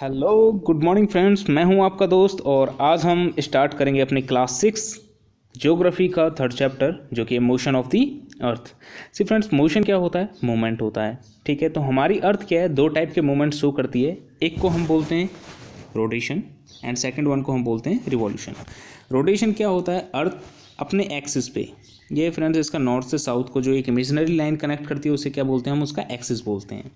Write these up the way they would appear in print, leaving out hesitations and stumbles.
Hello good morning friends, मैं हूं आपका दोस्त और आज हम स्टार्ट करेंगे अपनी क्लास 6 ज्योग्राफी का थर्ड चैप्टर जो कि motion of the earth. See friends, motion क्या होता है? मूवमेंट होता है। ठीक है, तो हमारी अर्थ क्या है? दो टाइप के मूवमेंट शो करती है। एक को हम बोलते हैं रोटेशन एंड सेकंड वन को हम बोलते हैं रिवॉल्यूशन। रोटेशन क्या होता है? अर्थ अपने एक्सिस पे, ये फ्रेंड्स इसका नॉर्थ से साउथ को जो एक इमेजिनरी लाइन कनेक्ट करती है उसे क्या बोलते हैं? हम उसका एक्सिस बोलते हैं।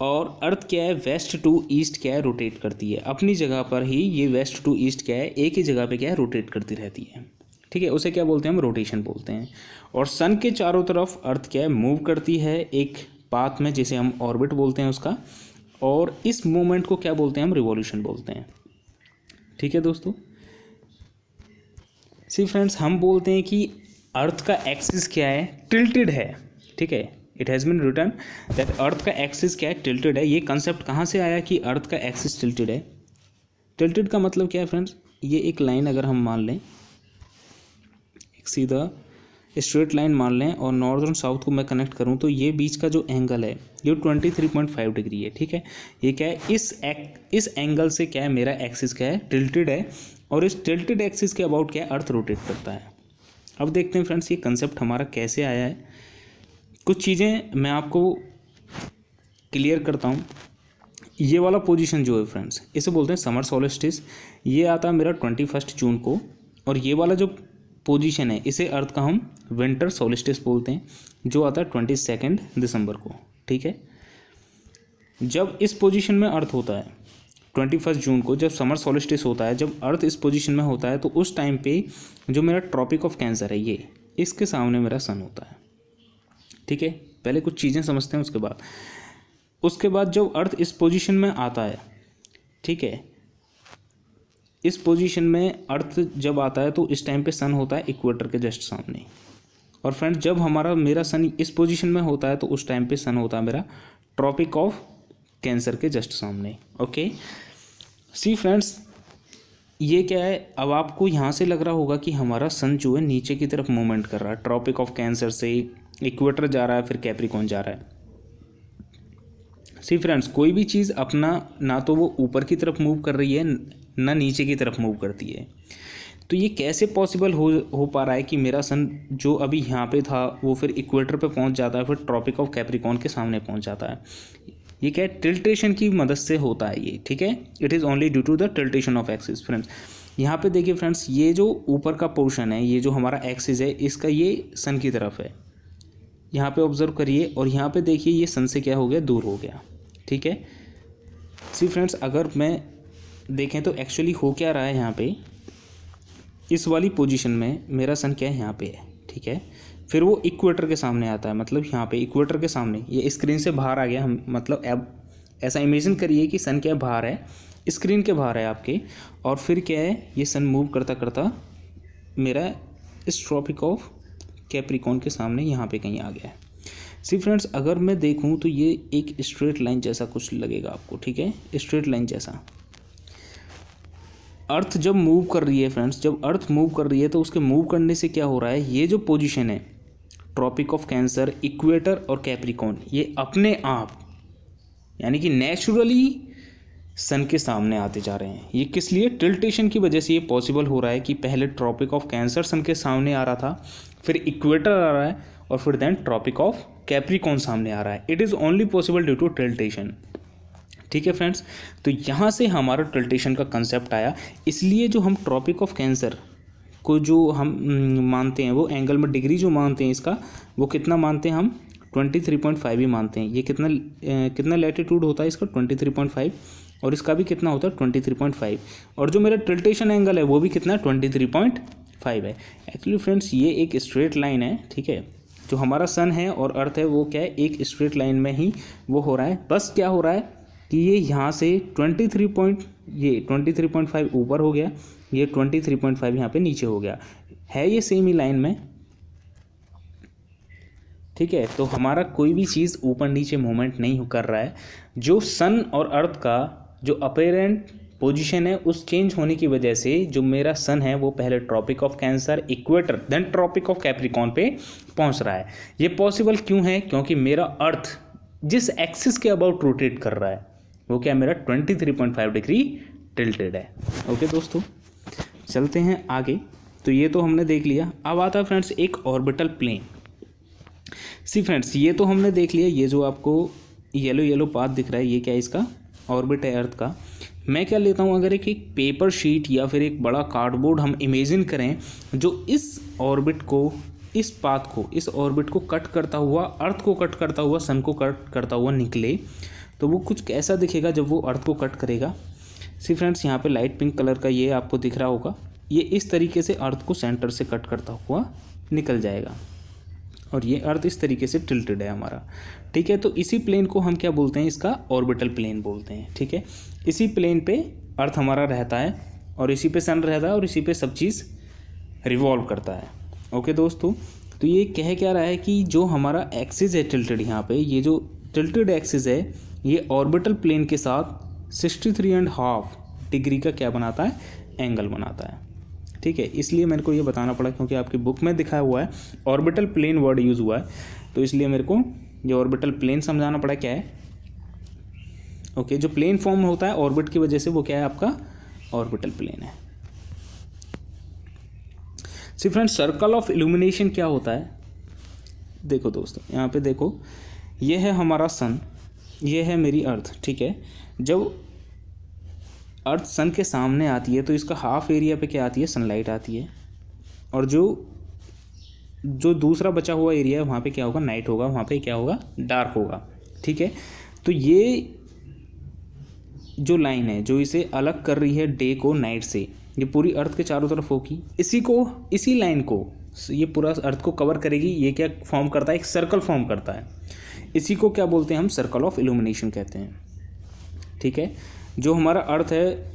और अर्थ क्या है? वेस्ट टू ईस्ट क्या है? रोटेट करती है अपनी जगह पर ही। ये वेस्ट टू ईस्ट क्या है? एक ही जगह पे क्या है? रोटेट करती रहती है। ठीक है, उसे क्या बोलते हैं? हम रोटेशन बोलते हैं। और सन के चारों तरफ अर्थ क्या है? मूव करती है एक पाथ में, जिसे हम ऑर्बिट बोलते हैं उसका। और इस मूवमेंट को क्या बोलते हैं? हम रिवॉल्यूशन बोलते हैं। ठीक है दोस्तों, सी फ्रेंड्स, हम बोलते हैं कि अर्थ का एक्सिस क्या है? टिल्टेड है। ठीक है, it has been written that earth का एक्सिस क्या है? टिल्टेड है। ये कंसेप्ट कहाँ से आया कि अर्थ का एक्सिस टिल्टेड है? टिल्टेड का मतलब क्या है फ्रेंड्स? ये एक लाइन अगर हम मान लें, एक सीधा स्ट्रेट लाइन मान लें और नॉर्थ और साउथ को मैं कनेक्ट करूं, तो ये बीच का जो एंगल है ये 23.5 डिग्री है। ठीक है, ये क्या है? इस एंगल से क्या है? मेरा एक्सिस क्या है? टिल्टेड है। और इस टिल्टेड एक्सिस के अबाउट क्या है? अर्थ रोटेट करता है। अब देखते हैं फ्रेंड्स ये कंसेप्ट हमारा कैसे आया है। कुछ चीज़ें मैं आपको क्लियर करता हूँ। ये वाला पोजीशन जो है फ्रेंड्स, इसे बोलते हैं समर सोलिस्टिस। ये आता है मेरा 21 जून को। और ये वाला जो पोजीशन है इसे अर्थ का हम विंटर सोलिस्टिस बोलते हैं, जो आता है 22 दिसंबर को। ठीक है, जब इस पोजीशन में अर्थ होता है 21 जून को, जब समर सोलिस्टिस होता है, जब अर्थ इस पोजीशन में होता है, तो उस टाइम पे जो मेरा ट्रॉपिक ऑफ कैंसर है ये, इसके सामने मेरा सन होता है। ठीक है, पहले कुछ चीज़ें समझते हैं, उसके बाद जब अर्थ इस पोजीशन में आता है, ठीक है, इस पोजीशन में अर्थ जब आता है तो इस टाइम पे सन होता है इक्वेटर के जस्ट सामने। और फ्रेंड्स जब मेरा सन इस पोजीशन में होता है तो उस टाइम पे सन होता है मेरा ट्रॉपिक ऑफ कैंसर के जस्ट सामने। ओके, सी फ्रेंड्स, ये क्या है? अब आपको यहाँ से लग रहा होगा कि हमारा सन जो है नीचे की तरफ मूवमेंट कर रहा है, ट्रॉपिक ऑफ कैंसर से इक्वेटर जा रहा है, फिर कैप्रिकॉर्न जा रहा है। सी फ्रेंड्स, कोई भी चीज़ अपना ना तो वो ऊपर की तरफ मूव कर रही है ना नीचे की तरफ मूव करती है। तो ये कैसे पॉसिबल हो पा रहा है कि मेरा सन जो अभी यहाँ पे था वो फिर इक्वेटर पे पहुँच जाता है, फिर ट्रॉपिक ऑफ कैप्रिकॉर्न के सामने पहुँच जाता है? ये क्या है? टिल्टेशन की मदद से होता है ये। ठीक है, it is only due to the tiltation of axis. Friends यहाँ पे देखिए फ्रेंड्स, ये जो ऊपर का पोर्शन है, ये जो हमारा एक्सिस है, इसका ये सन की तरफ है। यहाँ पे ऑब्जर्व करिए और यहाँ पे देखिए ये सन से क्या हो गया? दूर हो गया। ठीक है, सी फ्रेंड्स, अगर मैं देखें तो एक्चुअली हो क्या रहा है? यहाँ पे इस वाली पोजीशन में मेरा सन क्या है? यहाँ पे है। ठीक है, फिर वो इक्वेटर के सामने आता है, मतलब यहाँ पे इक्वेटर के सामने, ये स्क्रीन से बाहर आ गया। हम मतलब अब ऐसा इमेजिन करिए कि सन क्या है? बाहर है, स्क्रीन के बाहर है आपके। और फिर क्या है? ये सन मूव करता करता मेरा इस ट्रॉपिक ऑफ कैप्रिकॉर्न के सामने यहाँ पे कहीं आ गया है। सी फ्रेंड्स, अगर मैं देखूँ तो ये एक स्ट्रेट लाइन जैसा कुछ लगेगा आपको। ठीक है, स्ट्रेट लाइन जैसा। अर्थ जब मूव कर रही है फ्रेंड्स, जब अर्थ मूव कर रही है तो उसके मूव करने से क्या हो रहा है? ये जो पोजीशन है ट्रॉपिक ऑफ कैंसर, इक्वेटर और कैप्रिकॉर्न, ये अपने आप यानी कि नेचुरली सन के सामने आते जा रहे हैं। ये किस लिए? टिल्टेशन की वजह से ये पॉसिबल हो रहा है कि पहले ट्रॉपिक ऑफ कैंसर सन के सामने आ रहा था, फिर इक्वेटर आ रहा है और फिर देन ट्रॉपिक ऑफ कैप्रिकॉर्न सामने आ रहा है। It is only possible due to tiltation. ठीक है फ्रेंड्स, तो यहाँ से हमारा टिल्टेशन का कंसेप्ट आया। इसलिए जो हम ट्रॉपिक ऑफ कैंसर को जो हम मानते हैं, वो एंगल में डिग्री जो मानते हैं इसका, वो कितना मानते हैं? हम 23.5 ही मानते हैं। ये कितना लैटिट्यूड होता है इसका? 23.5। और इसका भी कितना होता है? 23.5। और जो मेरा टिल्टेशन एंगल है वो भी कितना? 23.5 है। एक्चुअली फ्रेंड्स ये एक स्ट्रेट लाइन है। ठीक है, जो हमारा सन है और अर्थ है वो क्या है? एक स्ट्रेट लाइन में ही वो हो रहा है। बस क्या हो रहा है कि ये यहाँ से 23.5 ऊपर हो गया, ये 23.5 यहाँ पे नीचे हो गया है, ये सेम ही लाइन में। ठीक है, तो हमारा कोई भी चीज़ ऊपर नीचे मूवमेंट नहीं कर रहा है। जो सन और अर्थ का जो अपेरेंट पोजीशन है उस चेंज होने की वजह से जो मेरा सन है वो पहले Tropic of Cancer, equator, then Tropic of Capricorn पे पहुंच रहा है। ये पॉसिबल क्यों है? क्योंकि मेरा अर्थ जिस एक्सिस के अबाउट रोटेट कर रहा है, वो क्या मेरा 23.5 डिग्री टिल्टेड है। ओके दोस्तों, चलते हैं आगे। तो ये तो हमने देख लिया। अब आता है फ्रेंड्स एक ऑर्बिटल प्लेन। सी फ्रेंड्स, ये तो हमने देख लिया, ये जो आपको येलो येलो पाथ दिख रहा है ये क्या है, इसका ऑर्बिट है अर्थ का। मैं क्या लेता हूँ, अगर एक पेपर शीट या फिर एक बड़ा कार्डबोर्ड हम इमेजिन करें जो इस ऑर्बिट को, इस पाथ को, इस ऑर्बिट को कट करता हुआ, अर्थ को कट करता हुआ, सन को कट करता हुआ निकले, तो वो कुछ कैसा दिखेगा जब वो अर्थ को कट करेगा। सी फ्रेंड्स, यहाँ पे लाइट पिंक कलर का ये आपको दिख रहा होगा, ये इस तरीके से अर्थ को सेंटर से कट करता हुआ निकल जाएगा और ये अर्थ इस तरीके से टिल्टेड है हमारा। ठीक है, तो इसी प्लेन को हम क्या बोलते हैं, इसका ऑर्बिटल प्लेन बोलते हैं। ठीक है, इसी प्लेन पे अर्थ हमारा रहता है और इसी पे सन रहता है और इसी पे सब चीज़ रिवॉल्व करता है। ओके दोस्तों, तो ये कह क्या रहा है कि जो हमारा एक्सिस है टिल्टेड, यहाँ पे ये जो टिल्टेड एक्सिस है ये ऑर्बिटल प्लेन के साथ 63.5 डिग्री का क्या बनाता है, एंगल बनाता है। ठीक है, इसलिए मेरे को ये बताना पड़ा क्योंकि आपकी बुक में दिखाया हुआ है ऑर्बिटल प्लेन वर्ड यूज़ हुआ है, तो इसलिए मेरे को ये ऑर्बिटल प्लेन समझाना पड़ा क्या है। ओके, जो प्लेन फॉर्म होता है ऑर्बिट की वजह से वो क्या है, आपका ऑर्बिटल प्लेन है। सी फ्रेंड्स, सर्कल ऑफ इल्यूमिनेशन क्या होता है, देखो दोस्तों यहाँ पे देखो, ये है हमारा सन, ये है मेरी अर्थ। ठीक है, जब अर्थ सन के सामने आती है तो इसका हाफ एरिया पे क्या आती है, सनलाइट आती है, और जो दूसरा बचा हुआ एरिया है वहाँ पे क्या होगा, नाइट होगा, वहाँ पे क्या होगा, डार्क होगा। ठीक है, तो ये जो लाइन है जो इसे अलग कर रही है डे को नाइट से, ये पूरी अर्थ के चारों तरफ होगी, इसी लाइन को ये पूरा अर्थ को कवर करेगी। ये क्या फॉर्म करता है, एक सर्कल फॉर्म करता है। इसी को क्या बोलते हैं हम, सर्कल ऑफ इल्यूमिनेशन कहते हैं। ठीक है, जो हमारा अर्थ है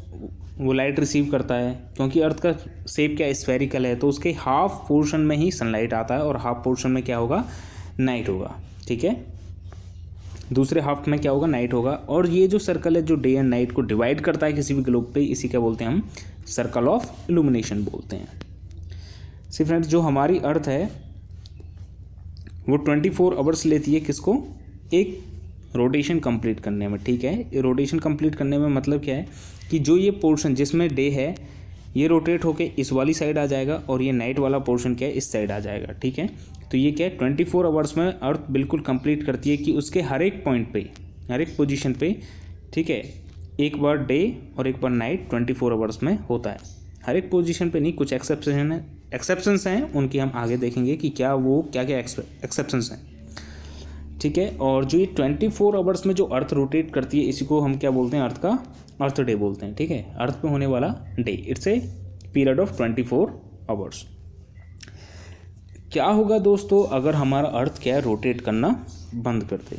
वो लाइट रिसीव करता है, क्योंकि अर्थ का शेप क्या स्फेरिकल है, तो उसके हाफ पोर्शन में ही सनलाइट आता है और हाफ पोर्शन में क्या होगा, नाइट होगा। ठीक है, दूसरे हाफ में क्या होगा, नाइट होगा। और ये जो सर्कल है जो डे एंड नाइट को डिवाइड करता है किसी भी ग्लोब पे, इसी क्या बोलते हैं हम, सर्कल ऑफ इल्यूमिनेशन बोलते हैं। सी फ्रेंड्स, जो हमारी अर्थ है वो 24 आवर्स लेती है किसको, एक रोटेशन कंप्लीट करने में। ठीक है, ये रोटेशन कंप्लीट करने में मतलब क्या है कि जो ये पोर्शन जिसमें डे है ये रोटेट होके इस वाली साइड आ जाएगा और ये नाइट वाला पोर्शन क्या है, इस साइड आ जाएगा। ठीक है, तो ये क्या है, 24 आवर्स में अर्थ बिल्कुल कंप्लीट करती है कि उसके हर एक पॉइंट पे, हर एक पोजीशन पे, ठीक है, एक बार डे और एक बार नाइट 24 आवर्स में होता है। हर एक पोजीशन पे नहीं, कुछ एक्सेप्शंस हैं, उनकी हम आगे देखेंगे कि क्या क्या एक्सेप्शंस हैं। ठीक है, और जो ये 24 आवर्स में जो अर्थ रोटेट करती है इसी को हम क्या बोलते हैं, अर्थ डे बोलते हैं। ठीक है, अर्थ पे होने वाला day, it's a period of 24 hours. क्या होगा दोस्तों अगर हमारा अर्थ क्या है, रोटेट करना बंद कर दे।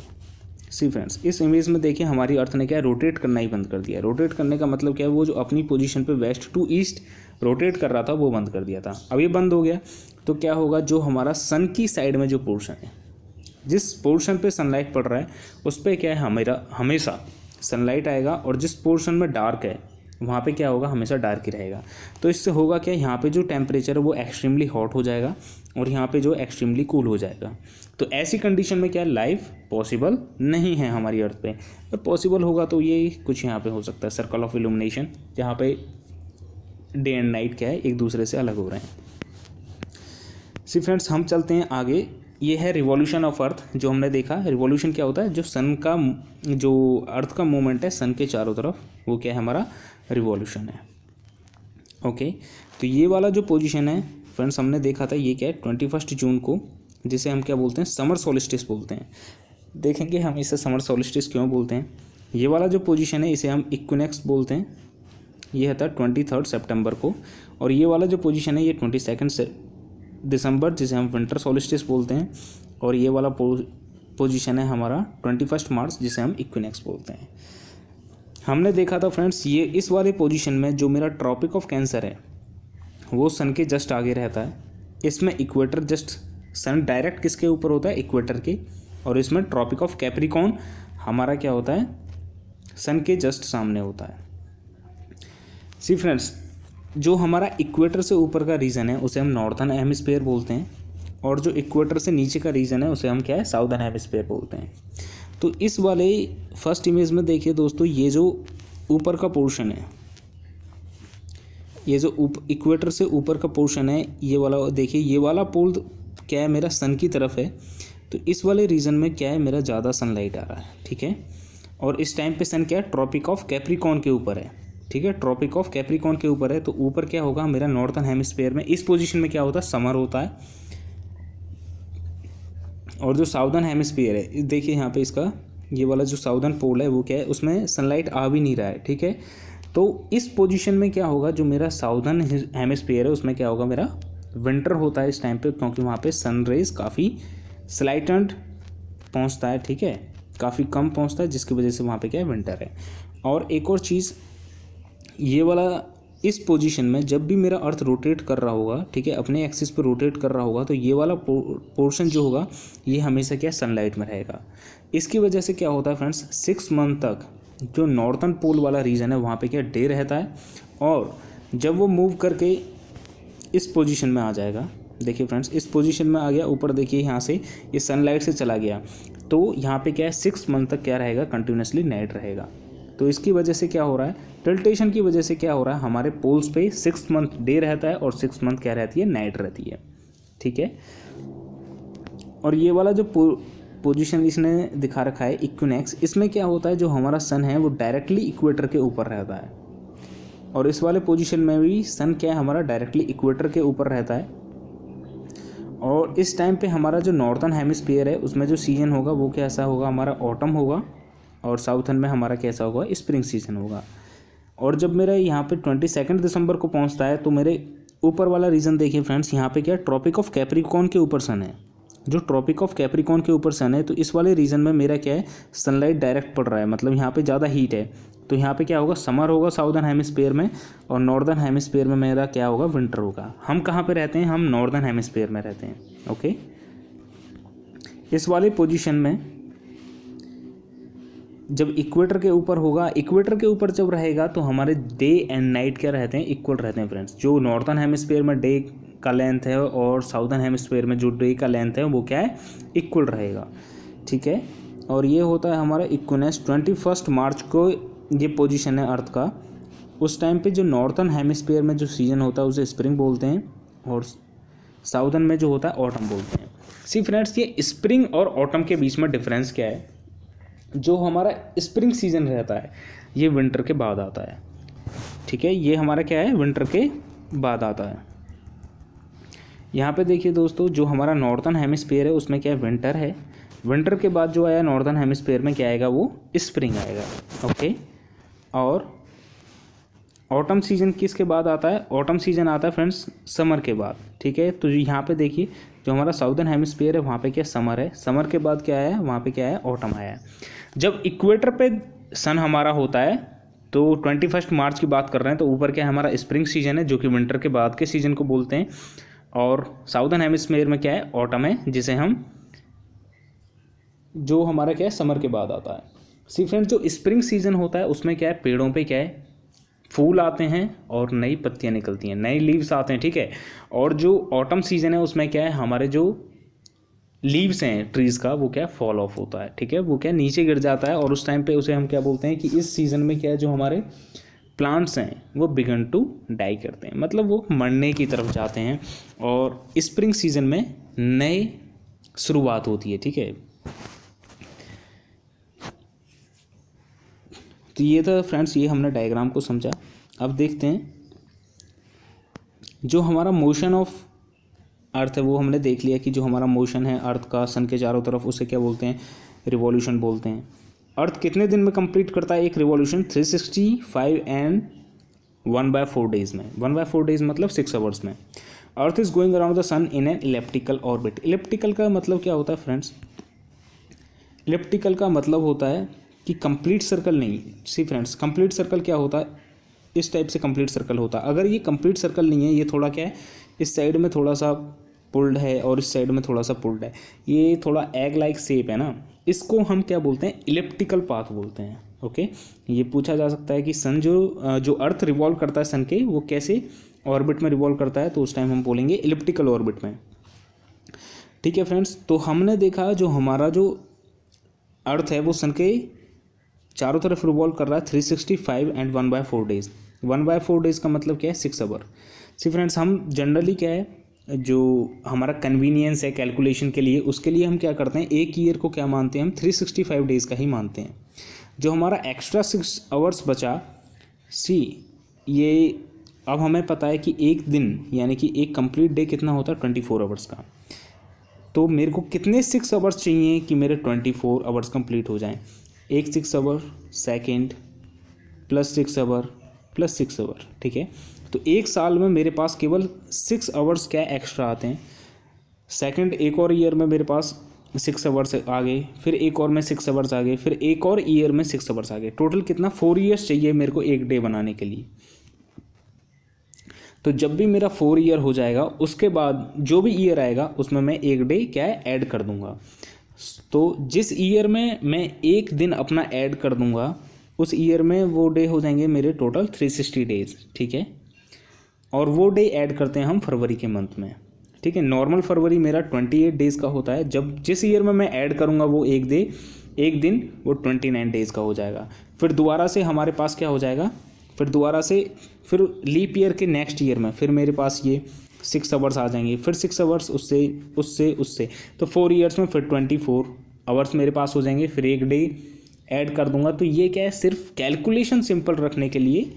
सी फ्रेंड्स, इस इमेज में देखिए हमारी अर्थ ने क्या है, रोटेट करना ही बंद कर दिया। रोटेट करने का मतलब क्या है, वो जो अपनी पोजीशन पे वेस्ट टू ईस्ट रोटेट कर रहा था वो बंद कर दिया था, अब ये बंद हो गया। तो क्या होगा, जो हमारा सन की साइड में जो पोर्शन है, जिस पोर्शन पे सनलाइट पड़ रहा है उस पर क्या है, हमेशा सनलाइट आएगा, और जिस पोर्शन में डार्क है वहाँ पे क्या होगा, हमेशा डार्क ही रहेगा। तो इससे होगा क्या, यहाँ पे जो टेम्परेचर है वो एक्सट्रीमली हॉट हो जाएगा और यहाँ पे जो एक्सट्रीमली कूल हो जाएगा। तो ऐसी कंडीशन में क्या लाइफ पॉसिबल नहीं है हमारी अर्थ पे। और पॉसिबल होगा तो ये कुछ यहाँ पे हो सकता है, सर्कल ऑफ इल्यूमिनेशन, जहाँ पे डे एंड नाइट क्या है, एक दूसरे से अलग हो रहे हैं। सी फ्रेंड्स, हम चलते हैं आगे। ये है रिवॉल्यूशन ऑफ अर्थ, जो हमने देखा। रिवॉल्यूशन क्या होता है, जो सन का, जो अर्थ का मूवमेंट है सन के चारों तरफ, वो क्या है, हमारा रिवॉल्यूशन है। ओके, तो ये वाला जो पोजीशन है फ्रेंड्स हमने देखा था, ये क्या है, 21 जून को, जिसे हम क्या बोलते हैं, समर सोलिस्टिस बोलते हैं। देखेंगे हम इसे समर सोलिस्टिस क्यों बोलते हैं। ये वाला जो पोजीशन है इसे हम इक्विनेक्स बोलते हैं। ये था 23 सितंबर को, और ये वाला जो पोजीशन है ये 22 दिसंबर, जिसे हम विंटर सोलिस्टिस बोलते हैं। और ये वाला पोजीशन है हमारा 21 मार्च, जिसे हम इक्विनेक्स बोलते हैं। हमने देखा था फ्रेंड्स, ये इस वाले पोजीशन में जो मेरा ट्रॉपिक ऑफ कैंसर है वो सन के जस्ट आगे रहता है। इसमें इक्वेटर जस्ट, सन डायरेक्ट किसके ऊपर होता है, इक्वेटर के। और इसमें ट्रॉपिक ऑफ कैप्रिकॉर्न हमारा क्या होता है, सन के जस्ट सामने होता है। सी फ्रेंड्स, जो हमारा इक्वेटर से ऊपर का रीजन है उसे हम नॉर्थर्न हेमिस्फीयर बोलते हैं, और जो इक्वेटर से नीचे का रीजन है उसे हम क्या है, साउदर्न हेमिस्फीयर बोलते हैं। तो इस वाले फर्स्ट इमेज में देखिए दोस्तों, ये जो ऊपर का पोर्शन है, ये जो इक्वेटर से ऊपर का पोर्शन है, ये वाला देखिए, ये वाला पोल क्या है मेरा सन की तरफ है। तो इस वाले रीजन में क्या है मेरा ज़्यादा सनलाइट आ रहा है, ठीक है। और इस टाइम पे सन क्या है, ट्रॉपिक ऑफ कैप्रिकॉर्न के ऊपर है, ठीक है, ट्रॉपिक ऑफ कैप्रिकॉर्न के ऊपर है। तो ऊपर क्या होगा मेरा नॉर्थन हेमिस्फीयर में, इस पोजीशन में क्या होता है, समर होता है। और जो साउदर्न हेमिस्फीयर है, देखिए यहाँ पे इसका ये वाला जो साउदर्न पोल है वो क्या है, उसमें सनलाइट आ भी नहीं रहा है, ठीक है। तो इस पोजीशन में क्या होगा, जो मेरा साउदर्न हेमिस्फीयर है उसमें क्या होगा, मेरा विंटर होता है इस टाइम पे, क्योंकि वहाँ पे सन रेज काफ़ी स्लाइटेंट पहुँचता है, ठीक है, काफ़ी कम पहुँचता है, जिसकी वजह से वहाँ पे क्या है, विंटर है। और एक और चीज़, ये वाला इस पोजीशन में जब भी मेरा अर्थ रोटेट कर रहा होगा, ठीक है, अपने एक्सिस पे रोटेट कर रहा होगा, तो ये वाला पोर्शन जो होगा ये हमेशा क्या सनलाइट में रहेगा। इसकी वजह से क्या होता है फ्रेंड्स, 6 मंथ तक जो नॉर्थन पोल वाला रीजन है वहाँ पे क्या डे रहता है। और जब वो मूव करके इस पोजीशन में आ जाएगा, देखिए फ्रेंड्स इस पोजीशन में आ गया, ऊपर देखिए यहाँ से ये सनलाइट से चला गया, तो यहाँ पे क्या है 6 मंथ तक क्या रहेगा, कंटिन्यूसली नाइट रहेगा। तो इसकी वजह से क्या हो रहा है, टिल्टेशन की वजह से क्या हो रहा है, हमारे पोल्स पे 6 मंथ डे रहता है और 6 मंथ क्या रहती है, नाइट रहती है, ठीक है। और ये वाला जो पोजीशन इसने दिखा रखा है इक्विनॉक्स, इसमें क्या होता है, जो हमारा सन है वो डायरेक्टली इक्वेटर के ऊपर रहता है। और इस वाले पोजीशन में भी सन क्या है हमारा डायरेक्टली इक्वेटर के ऊपर रहता है। और इस टाइम पे हमारा जो नॉर्थन हेमिस्फीयर है उसमें जो सीजन होगा वो कैसा होगा, हमारा ऑटम होगा, और साउथन में हमारा कैसा होगा, स्प्रिंग सीजन होगा। और जब मेरा यहाँ पे 22 दिसंबर को पहुँचता है, तो मेरे ऊपर वाला रीजन देखिए फ्रेंड्स, यहाँ पे क्या ट्रॉपिक ऑफ कैप्रिकॉर्न के ऊपर सन है, जो ट्रॉपिक ऑफ कैप्रिकॉर्न के ऊपर सन है, तो इस वाले रीजन में मेरा क्या है, सनलाइट डायरेक्ट पड़ रहा है, मतलब यहाँ पे ज़्यादा हीट है। तो यहाँ पे क्या होगा, समर होगा साउदर्न हेमिस्फीयर में, और नॉर्दर्न हेमिस्फीयर में मेरा क्या होगा, विंटर होगा। हम कहाँ पे रहते हैं, हम नॉर्दर्न हेमिस्फीयर में रहते हैं, ओके। इस वाले पोजीशन में जब इक्वेटर के ऊपर होगा, इक्वेटर के ऊपर जब रहेगा, तो हमारे डे एंड नाइट क्या रहते हैं, इक्वल रहते हैं फ्रेंड्स। जो नॉर्थन हेमिस्फीयर में डे का लेंथ है और साउदर्न हेमिस्फीयर में जो डे का लेंथ है वो क्या है, इक्वल रहेगा, ठीक है। और ये होता है हमारा इक्विनॉक्स, 21 मार्च को ये पोजीशन है अर्थ का। उस टाइम पे जो नॉर्थन हेमिस्फीयर में जो सीजन होता है उसे स्प्रिंग बोलते हैं, और साउदर्न में जो होता है ऑटम बोलते हैं। सी फ्रेंड्स, ये स्प्रिंग और ऑटम के बीच में डिफरेंस क्या है, जो हमारा स्प्रिंग सीजन रहता है ये विंटर के बाद आता है, ठीक है, ये हमारा क्या है, विंटर के बाद आता है। यहाँ पे देखिए दोस्तों, जो हमारा नॉर्थन हेमिस्फीयर है उसमें क्या है, विंटर है। विंटर के बाद जो आया नॉर्थन हेमिस्फीयर में क्या आएगा, वो स्प्रिंग आएगा, ओके। और ऑटम सीजन किसके बाद आता है, ऑटम सीजन आता है फ्रेंड्स समर के बाद, ठीक है। तो यहाँ पे देखिए जो हमारा साउदर्न हेमिस्फीयर है वहाँ पे क्या समर है, समर के बाद क्या है, वहाँ पे क्या है, ऑटम आया है। जब इक्वेटर पे सन हमारा होता है, तो 21 मार्च की बात कर रहे हैं, तो ऊपर क्या है, हमारा स्प्रिंग सीजन है, जो कि विंटर के बाद के सीजन को बोलते हैं। और साउदर्न हेमिस्फीयर में क्या है, ऑटम है, जिसे हम, जो हमारा क्या है, समर के बाद आता है। सी फ्रेंड्स, जो स्प्रिंग सीजन होता है उसमें क्या है, पेड़ों पे क्या है, फूल आते हैं और नई पत्तियां निकलती हैं, नए लीव्स आते हैं, ठीक है। और जो ऑटम सीजन है उसमें क्या है, हमारे जो लीव्स हैं ट्रीज़ का वो क्या फॉल ऑफ होता है, ठीक है, वो क्या नीचे गिर जाता है। और उस टाइम पे उसे हम क्या बोलते हैं कि इस सीज़न में क्या है, जो हमारे प्लांट्स हैं वो बिगन टू डाई करते हैं, मतलब वो मरने की तरफ जाते हैं। और स्प्रिंग सीजन में नए शुरुआत होती है, ठीक है। तो ये था फ्रेंड्स, ये हमने डायग्राम को समझा। अब देखते हैं जो हमारा मोशन ऑफ अर्थ है वो हमने देख लिया कि जो हमारा मोशन है अर्थ का सन के चारों तरफ, उसे क्या बोलते हैं, रिवॉल्यूशन बोलते हैं। अर्थ कितने दिन में कंप्लीट करता है एक रिवॉल्यूशन, 365 एंड 1/4 डेज में। 1/4 डेज मतलब 6 आवर्स में। Earth is going around the sun in an elliptical orbit. Elliptical का मतलब क्या होता है फ्रेंड्स, इलेप्टिकल का मतलब होता है कि कंप्लीट सर्कल नहीं। सी फ्रेंड्स, कंप्लीट सर्कल क्या होता है, इस टाइप से कंप्लीट सर्कल होता है। अगर ये कंप्लीट सर्कल नहीं है, ये थोड़ा क्या है, इस साइड में थोड़ा सा पुल्ड है और इस साइड में थोड़ा सा पुल्ड है, ये थोड़ा एग लाइक शेप है ना, इसको हम क्या बोलते हैं, इलिप्टिकल पाथ बोलते हैं, ओके। ये पूछा जा सकता है कि सन जो अर्थ रिवॉल्व करता है सन के, वो कैसे ऑर्बिट में रिवॉल्व करता है, तो उस टाइम हम बोलेंगे इलिप्टिकल ऑर्बिट में, ठीक है फ्रेंड्स। तो हमने देखा जो हमारा जो अर्थ है वो सन के चारों तरफ रिवॉल्व कर रहा है 365 एंड 1/4 डेज। 1/4 डेज का मतलब क्या है 6 आवर। सी फ्रेंड्स, हम जनरली क्या है जो हमारा कन्वीनियंस है कैलकुलेशन के लिए, उसके लिए हम क्या करते हैं, एक ईयर को क्या मानते हैं हम 365 डेज़ का ही मानते हैं। जो हमारा एक्स्ट्रा 6 आवर्स बचा, ये अब हमें पता है कि एक दिन यानी कि एक कंप्लीट डे कितना होता है 24 आवर्स का। तो मेरे को कितने 6 आवर्स चाहिए कि मेरे 24 आवर्स कंप्लीट हो जाएं। एक 6 hour, second plus 6 hour plus 6 hour, ठीक है। तो एक साल में मेरे पास केवल 6 आवर्स क्या एक्स्ट्रा आते हैं। सेकंड एक और ईयर में मेरे पास 6 आवर्स आ गए, फिर एक और में 6 आवर्स आ गए, फिर एक और ईयर में 6 आवर्स आ गए। टोटल कितना 4 ईयर्स चाहिए मेरे को एक डे बनाने के लिए। तो जब भी मेरा 4 ईयर हो जाएगा उसके बाद जो भी ईयर आएगा उसमें मैं एक डे क्या है ऐड कर दूंगा। तो जिस ईयर में मैं एक दिन अपना ऐड कर दूंगा उस ईयर में वो डे हो जाएंगे मेरे टोटल 360 डेज, ठीक है। और वो डे ऐड करते हैं हम फरवरी के मंथ में, ठीक है। नॉर्मल फरवरी मेरा 28 डेज़ का होता है। जब जिस ईयर में मैं ऐड करूँगा वो एक दिन वो 29 डेज़ का हो जाएगा। फिर दोबारा से हमारे पास क्या हो जाएगा, फिर लीप ईयर के नेक्स्ट ईयर में फिर मेरे पास ये 6 आवर्स आ जाएंगे, फिर 6 आवर्स उससे तो 4 ईयर्स में फिर 24 आवर्स मेरे पास हो जाएंगे। फिर एक डे ऐड कर दूंगा। तो ये क्या है, सिर्फ कैलकुलेशन सिंपल रखने के लिए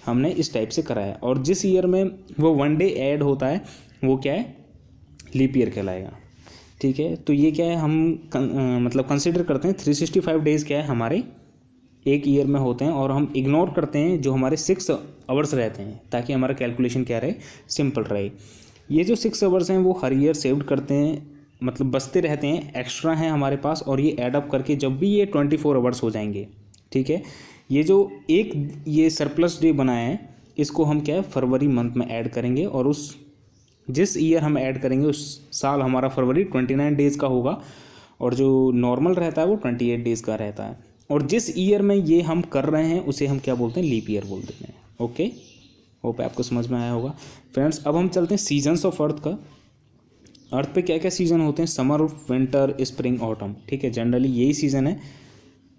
हमने इस टाइप से कराया। और जिस ईयर में वो 1 डे ऐड होता है वो क्या है, लीप ईयर कहलाएगा, ठीक है। तो ये क्या है, हम मतलब कंसिडर करते हैं 365 डेज़ क्या है हमारे एक ईयर में होते हैं, और हम इग्नोर करते हैं जो हमारे 6 आवर्स रहते हैं, ताकि हमारा कैलकुलेशन क्या रहे, सिंपल रहे। ये जो 6 आवर्स हैं वो हर ईयर सेव्ड करते हैं, मतलब बचते रहते हैं, एक्स्ट्रा हैं हमारे पास, और ये ऐड अप करके जब भी ये 24 आवर्स हो जाएंगे, ठीक है। ये जो ये सरप्लस डे बनाए हैं इसको हम क्या है फरवरी मंथ में ऐड करेंगे, और उस जिस ईयर हम ऐड करेंगे उस साल हमारा फरवरी 29 डेज़ का होगा, और जो नॉर्मल रहता है वो 28 डेज़ का रहता है। और जिस ईयर में ये हम कर रहे हैं उसे हम क्या बोलते हैं, लीप ईयर बोल देते हैं। ओके, होप आपको समझ में आया होगा फ्रेंड्स। अब हम चलते हैं सीजन्स ऑफ अर्थ का। अर्थ पे क्या क्या सीज़न होते हैं, समर, विंटर, स्प्रिंग, ऑटम, ठीक है। जनरली यही सीज़न है,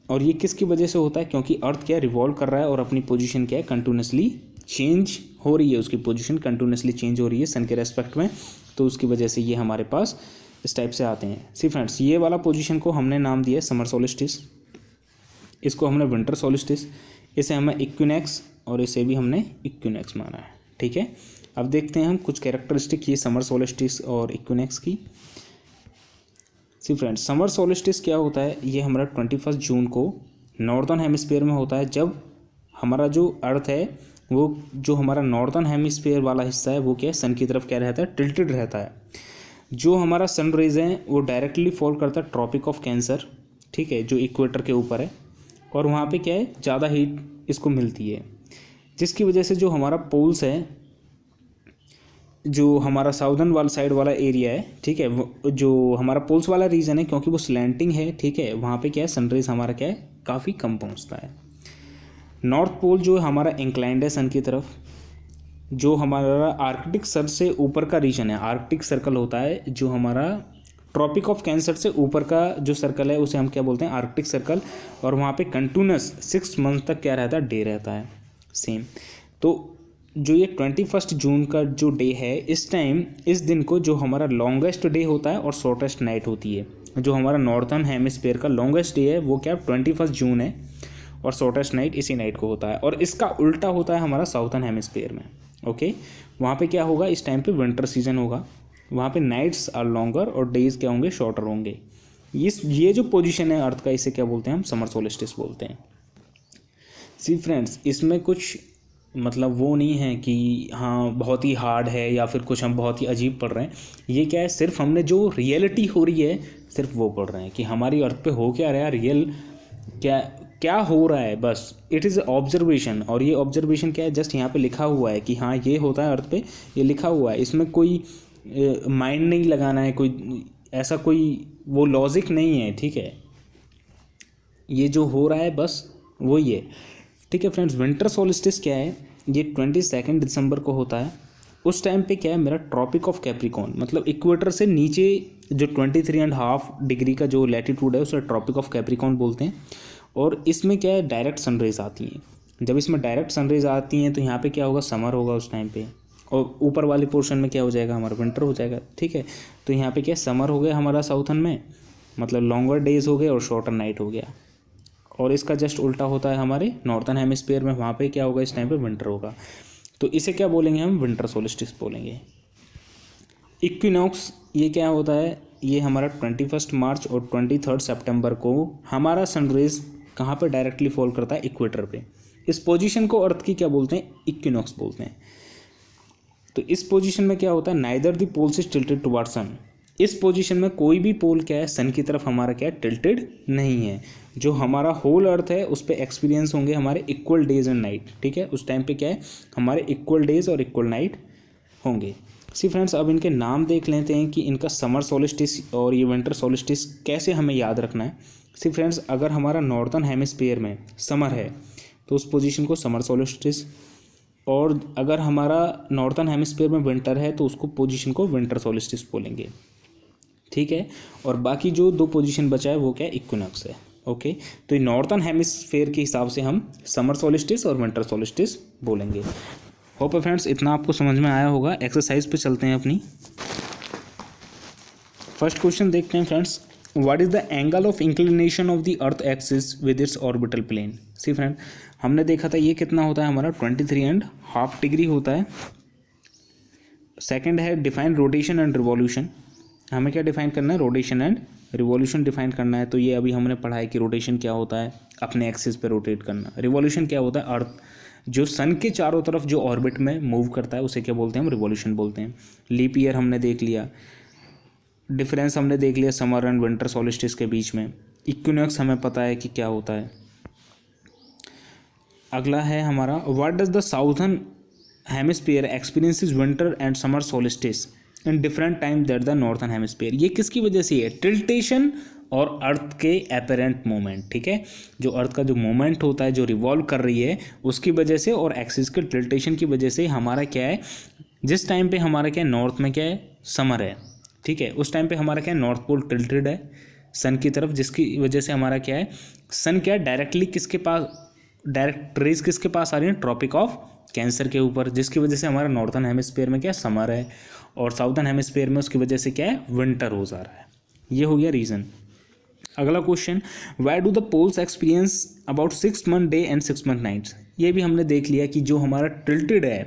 और ये किसकी वजह से होता है, क्योंकि अर्थ क्या रिवॉल्व कर रहा है और अपनी पोजीशन क्या है कंटिन्यूसली चेंज हो रही है, उसकी पोजीशन कंटिन्यूसली चेंज हो रही है सन के रेस्पेक्ट में। तो उसकी वजह से ये हमारे पास इस टाइप से आते हैं। सी फ्रेंड्स, ये वाला पोजीशन को हमने नाम दिया है समर सोलिस्टिस, इसको हमने विंटर सोलिस्टिस, इसे हमें इक्विनेक्स, और इसे भी हमने इक्विनेक्स माना है, ठीक है। अब देखते हैं हम कुछ कैरेक्टरिस्टिक ये समर सोलिस्टिस और इक्विनेक्स की। सी फ्रेंड्स, समर सोलिस्टिस क्या होता है, ये हमारा 21 जून को नॉर्दर्न हेमिस्फीयर में होता है, जब हमारा जो अर्थ है वो जो हमारा नॉर्दर्न हेमिस्फीयर वाला हिस्सा है वो क्या है, सन की तरफ क्या रहता है, टिल्टेड रहता है। जो हमारा सन रेज है वो डायरेक्टली फॉल करता है ट्रॉपिक ऑफ कैंसर, ठीक है, जो इक्वेटर के ऊपर है, और वहाँ पे क्या है ज़्यादा हीट इसको मिलती है, जिसकी वजह से जो हमारा पोल्स है, जो हमारा साउदर्न वाला साइड वाला एरिया है, ठीक है, जो हमारा पोल्स वाला रीजन है, क्योंकि वो स्लैंटिंग है, ठीक है, वहाँ पे क्या है सनराइज हमारा क्या है काफ़ी कम पहुँचता है। नॉर्थ पोल जो हमारा इंक्लाइंड है सन की तरफ, जो हमारा आर्कटिक सर्कल से ऊपर का रीजन है, आर्कटिक सर्कल होता है, जो हमारा ट्रॉपिक ऑफ कैंसर से ऊपर का जो सर्कल है उसे हम क्या बोलते हैं, आर्कटिक सर्कल, और वहाँ पे कंटिन्यूस 6 मंथ तक क्या रहता है, डे रहता है सेम। तो जो ये 21 जून का जो डे है, इस टाइम इस दिन को जो हमारा लॉन्गेस्ट डे होता है और शॉर्टेस्ट नाइट होती है। जो हमारा नॉर्थर्न हेमिस्फीयर का लॉन्गेस्ट डे है वो क्या 21 जून है, और शॉर्टेस्ट नाइट इसी नाइट को होता है, और इसका उल्टा होता है हमारा साउथर्न हेमिस्फीयर में। ओके, वहाँ पे क्या होगा, इस टाइम पे विंटर सीजन होगा, वहाँ पे नाइट्स आर लॉन्गर और डेज क्या होंगे, शॉर्टर होंगे। ये जो पोजीशन है अर्थ का, इसे क्या बोलते हैं हम, समर सोलिस्टिस बोलते हैं। सी फ्रेंड्स, इसमें कुछ मतलब वो नहीं है कि हाँ बहुत ही हार्ड है या फिर कुछ हम बहुत ही अजीब पढ़ रहे हैं। ये क्या है, सिर्फ हमने जो रियलिटी हो रही है सिर्फ वो पढ़ रहे हैं कि हमारी अर्थ पे हो क्या रहा है, रियल क्या हो रहा है, बस इट इज़ ऑब्जर्वेशन। और ये ऑब्जर्वेशन क्या है, जस्ट यहाँ पे लिखा हुआ है कि हाँ ये होता है अर्थ पे, ये लिखा हुआ है, इसमें कोई माइंड नहीं लगाना है, कोई ऐसा कोई वो लॉजिक नहीं है, ठीक है। ये जो हो रहा है बस वही है, ठीक है फ्रेंड्स। विंटर सोलिस्टिस क्या है, ये 22 दिसंबर को होता है, उस टाइम पे क्या है मेरा ट्रॉपिक ऑफ कैप्रिकॉर्न, मतलब इक्वेटर से नीचे जो 23.5 डिग्री का जो लैटिट्यूड है उसे ट्रॉपिक ऑफ कैप्रिकॉर्न बोलते हैं। और इसमें क्या है डायरेक्ट सनरेज आती हैं। जब इसमें डायरेक्ट सनरेज आती हैं तो यहाँ पे क्या होगा, समर होगा उस टाइम पे, और ऊपर वाले पोर्शन में क्या हो जाएगा, हमारा विंटर हो जाएगा। ठीक है, तो यहाँ पे क्या समर हो गया हमारा साउथर्न में, मतलब लॉन्गर डेज हो गए और शॉर्टर नाइट हो गया। और इसका जस्ट उल्टा होता है हमारे नॉर्थर्न हेमिस्फीयर में, वहाँ पे क्या होगा, इस टाइम पे विंटर होगा। तो इसे क्या बोलेंगे हम, विंटर सोल्स्टिस बोलेंगे। इक्विनॉक्स ये क्या होता है, ये हमारा 21 मार्च और 23 सितंबर को हमारा सनरेज कहाँ पे डायरेक्टली फॉल करता है, इक्वेटर पे। इस पोजीशन को अर्थ की क्या बोलते हैं, इक्विनॉक्स बोलते हैं। तो इस पोजीशन में क्या होता है, neither the poles is tilted toward sun. इस पोजीशन में कोई भी पोल क्या है, सन की तरफ हमारा क्या है, टिल्टेड नहीं है। जो हमारा होल अर्थ है उस पर एक्सपीरियंस होंगे हमारे इक्वल डेज एंड नाइट। ठीक है, उस टाइम पे क्या है, हमारे इक्वल डेज और इक्वल नाइट होंगे। सी फ्रेंड्स, अब इनके नाम देख लेते हैं कि इनका समर सोलिस्टिस और ये विंटर सोलिस्टिस कैसे हमें याद रखना है। सी फ्रेंड्स, अगर हमारा नॉर्थर्न हेमिस्फीयर में समर है तो उस पोजीशन को समर सोलिस्टिस, और अगर हमारा नॉर्थर्न हेमिस्फीयर में विंटर है तो उसको पोजीशन को विंटर सोलिस्टिस बोलेंगे। ठीक है, और बाकी जो दो पोजीशन बचा है वो क्या है, इक्विनॉक्स है। ओके, तो ये नॉर्थर्न हेमिस्फीयर के हिसाब से हम समर सोलिस्टिस और विंटर सोलिस्टिस बोलेंगे। होप फ्रेंड्स इतना आपको समझ में आया होगा। एक्सरसाइज पे चलते हैं अपनी। फर्स्ट क्वेश्चन देखते हैं friends, what is the angle of inclination of the earth axis with its orbital plane. See friend, हमने देखा था ये कितना होता है हमारा 23.5 डिग्री होता है। सेकंड है डिफाइन रोटेशन एंड रिवॉल्यूशन। हमें क्या डिफाइन करना है, रोटेशन एंड रिवॉल्यूशन डिफाइन करना है। तो ये अभी हमने पढ़ा है कि रोटेशन क्या होता है, अपने एक्सिस पे रोटेट करना। रिवॉल्यूशन क्या होता है, अर्थ जो सन के चारों तरफ जो ऑर्बिट में मूव करता है उसे क्या बोलते हैं, हम रिवॉल्यूशन बोलते हैं। लीप ईयर हमने देख लिया, डिफरेंस हमने देख लिया समर एंड विंटर सोलिस्टिस के बीच में। इक्विनॉक्स हमें पता है कि क्या होता है। अगला है हमारा, what does the southern hemisphere experiences winter and summer solstice in different time that the northern hemisphere. ये किसकी वजह से है, टिल्टेशन और अर्थ के एपरेंट मोमेंट। ठीक है, जो अर्थ का जो मोमेंट होता है जो रिवॉल्व कर रही है उसकी वजह से, और एक्सिस के टिल्टेशन की वजह से हमारा क्या है, जिस टाइम पे हमारा क्या है, नॉर्थ में क्या है, समर है। ठीक है, उस टाइम पे हमारा क्या है, नॉर्थ पोल टिल्टेड है सन की तरफ, जिसकी वजह से हमारा क्या है, सन क्या है डायरेक्टली किसके पास, डायरेक्ट रेज किसके पास आ रही है, ट्रॉपिक ऑफ कैंसर के ऊपर, जिसकी वजह से हमारा नॉर्थर्न हेमिस्फीयर में क्या समर है और साउथर्न हेमिस्फीयर में उसकी वजह से क्या है, विंटर हो जा रहा है। ये हो गया रीज़न। अगला question, why do the poles experience about 6 month day and 6 month nights. ये भी हमने देख लिया कि जो हमारा टिल्टेड है,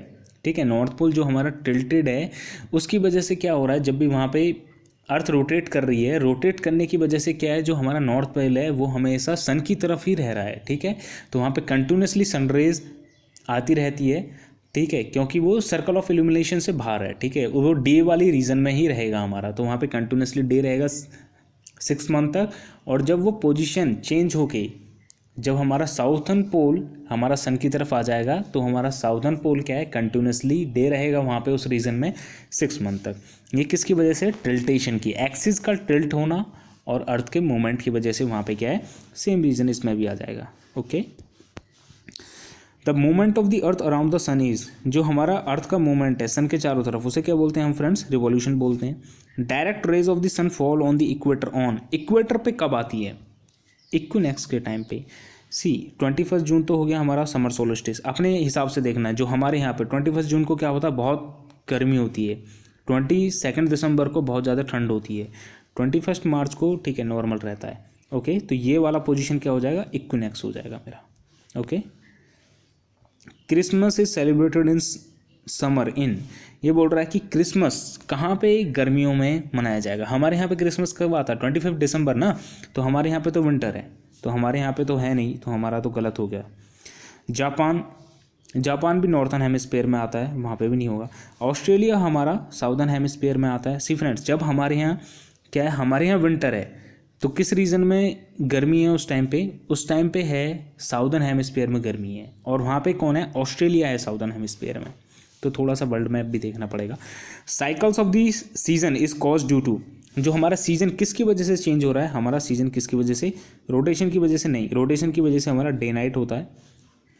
ठीक है, नॉर्थ पोल जो हमारा टिल्टेड है उसकी वजह से क्या हो रहा है, जब भी वहाँ पे अर्थ रोटेट कर रही है, रोटेट करने की वजह से क्या है, जो हमारा नॉर्थ पोल है वो हमेशा सन की तरफ ही रह रहा है। ठीक है, तो वहाँ पे कंटिन्यूसली सनरेज आती रहती है। ठीक है, क्योंकि वो सर्कल ऑफ इल्यूमिनेशन से बाहर है। ठीक है, वो डे वाली रीजन में ही रहेगा हमारा, तो वहाँ पे कंटिन्यूसली डे रहेगा 6 मंथ तक। और जब वो पोजीशन चेंज होके जब हमारा साउथर्न पोल हमारा सन की तरफ आ जाएगा तो हमारा साउथर्न पोल क्या है, कंटिन्यूसली डे रहेगा वहाँ पे उस रीजन में 6 मंथ तक। ये किसकी वजह से, टिल्टेशन की, एक्सिस का टिल्ट होना और अर्थ के मूवमेंट की वजह से वहाँ पे क्या है, सेम रीजन इसमें भी आ जाएगा। Okay, the movement of the earth around the sun is, जो हमारा अर्थ का मूवमेंट है सन के चारों तरफ उसे क्या बोलते हैं हम फ्रेंड्स, रिवॉल्यूशन बोलते हैं। Direct rays of the sun fall on the equator on, equator पे कब आती है, इक्विनॉक्स के टाइम पे। सी 21 जून तो हो गया हमारा समर सोलिस्टिस, अपने हिसाब से देखना है। जो हमारे यहाँ पे 21 जून को क्या होता है, बहुत गर्मी होती है। 22 दिसंबर को बहुत ज़्यादा ठंड होती है। 21 मार्च को ठीक है नॉर्मल रहता है। ओके, तो ये वाला पोजीशन क्या हो जाएगा, इक्विनॉक्स हो जाएगा मेरा। Okay, Christmas is celebrated in summer in, ये बोल रहा है कि क्रिसमस कहाँ पे गर्मियों में मनाया जाएगा। हमारे यहाँ पे क्रिसमस कब आता है, 25 दिसंबर ना, तो हमारे यहाँ पे तो विंटर है, तो हमारे यहाँ पे तो है नहीं, तो हमारा तो गलत हो गया। जापान भी नॉर्थर्न हेमिस्फीयर में आता है, वहाँ पे भी नहीं होगा। ऑस्ट्रेलिया हमारा साउदर्न हेमिस्फीयर में आता है। सी फ्रेंड्स, जब हमारे यहाँ क्या है, हमारे यहाँ विंटर है तो किस रीजन में गर्मी है उस टाइम पे है साउदर्न हेमिस्फीयर में गर्मी है, और वहाँ पे कौन है, ऑस्ट्रेलिया है साउदर्न हेमिस्फीयर में। तो थोड़ा सा वर्ल्ड मैप भी देखना पड़ेगा। Cycles of the season is cause due to, जो हमारा सीजन किसकी वजह से चेंज हो रहा है, हमारा सीजन किसकी वजह से, रोटेशन की वजह से नहीं, रोटेशन की वजह से हमारा डे नाइट होता है।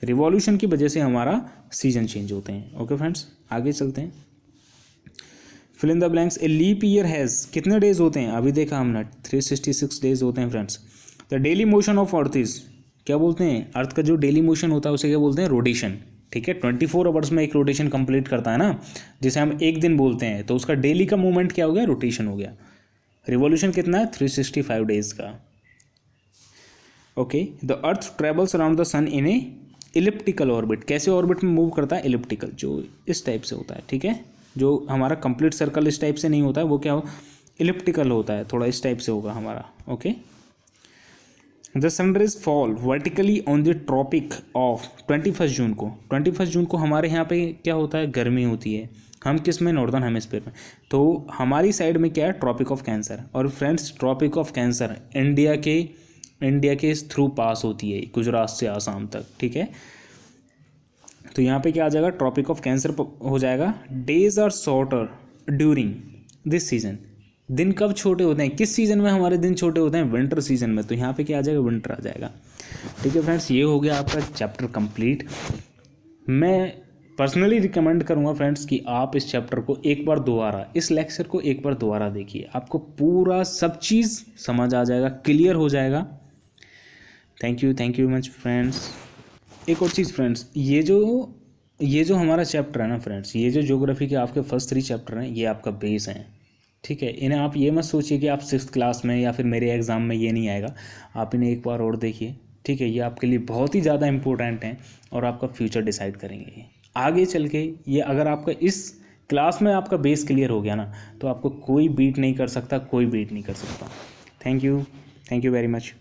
रिवॉल्यूशन की वजह से हमारा सीजन चेंज होते हैं। ओके फ्रेंड्स, आगे चलते हैं। Fill in the blanks. A leap year has कितने डेज होते हैं, अभी देखा हमने 366 डेज होते हैं friends. The daily motion of earth is, क्या बोलते हैं, अर्थ का जो डेली मोशन होता है उसे क्या बोलते हैं, रोटेशन। ठीक है, 24 आवर्स में एक रोटेशन कंप्लीट करता है ना, जिसे हम एक दिन बोलते हैं, तो उसका डेली का मूवमेंट क्या हो गया, रोटेशन हो गया। रिवॉल्यूशन कितना है, 365 डेज का। Okay, the earth travels around the sun in a elliptical orbit. कैसे ऑर्बिट में मूव करता है, इलिप्टिकल, जो इस टाइप से होता है। ठीक है, जो हमारा कंप्लीट सर्कल इस टाइप से नहीं होता है, वो क्या हो, इलिप्टिकल होता है, थोड़ा इस टाइप से होगा हमारा। Okay, the sunrise fall vertically on the tropic of 21 June को। 21 जून को हमारे यहाँ पे क्या होता है, गर्मी होती है। हम किस में, नॉर्दर्न हेमिस्फीयर में, तो हमारी साइड में क्या है, ट्रॉपिक ऑफ कैंसर। और friends, Tropic of Cancer India के थ्रू पास होती है, गुजरात से आसाम तक। ठीक है, तो यहाँ पे क्या आ जाएगा, ट्रॉपिक ऑफ कैंसर हो जाएगा। Days are shorter during this season. दिन कब छोटे होते हैं, किस सीजन में हमारे दिन छोटे होते हैं, विंटर सीजन में। तो यहाँ पे क्या आ जाएगा, विंटर आ जाएगा। ठीक है फ्रेंड्स, ये हो गया आपका चैप्टर कंप्लीट। मैं पर्सनली रिकमेंड करूँगा फ्रेंड्स कि आप इस चैप्टर को एक बार दोबारा, इस लेक्चर को एक बार दोबारा देखिए, आपको पूरा सब चीज़ समझ आ जाएगा, क्लियर हो जाएगा। Thank you much friends. एक और चीज़ फ्रेंड्स, ये जो हमारा चैप्टर है ना फ्रेंड्स, ये जो ज्योग्राफी के आपके फर्स्ट 3 चैप्टर हैं, ये आपका बेस हैं। ठीक है, इन्हें आप ये मत सोचिए कि आप 6th क्लास में या फिर मेरे एग्ज़ाम में ये नहीं आएगा, आप इन्हें एक बार और देखिए। ठीक है, ये आपके लिए बहुत ही ज़्यादा इंपॉर्टेंट हैं और आपका फ्यूचर डिसाइड करेंगे आगे चल के। ये अगर आपका इस क्लास में आपका बेस क्लियर हो गया ना, तो आपको कोई बीट नहीं कर सकता, कोई बीट नहीं कर सकता। Thank you very much.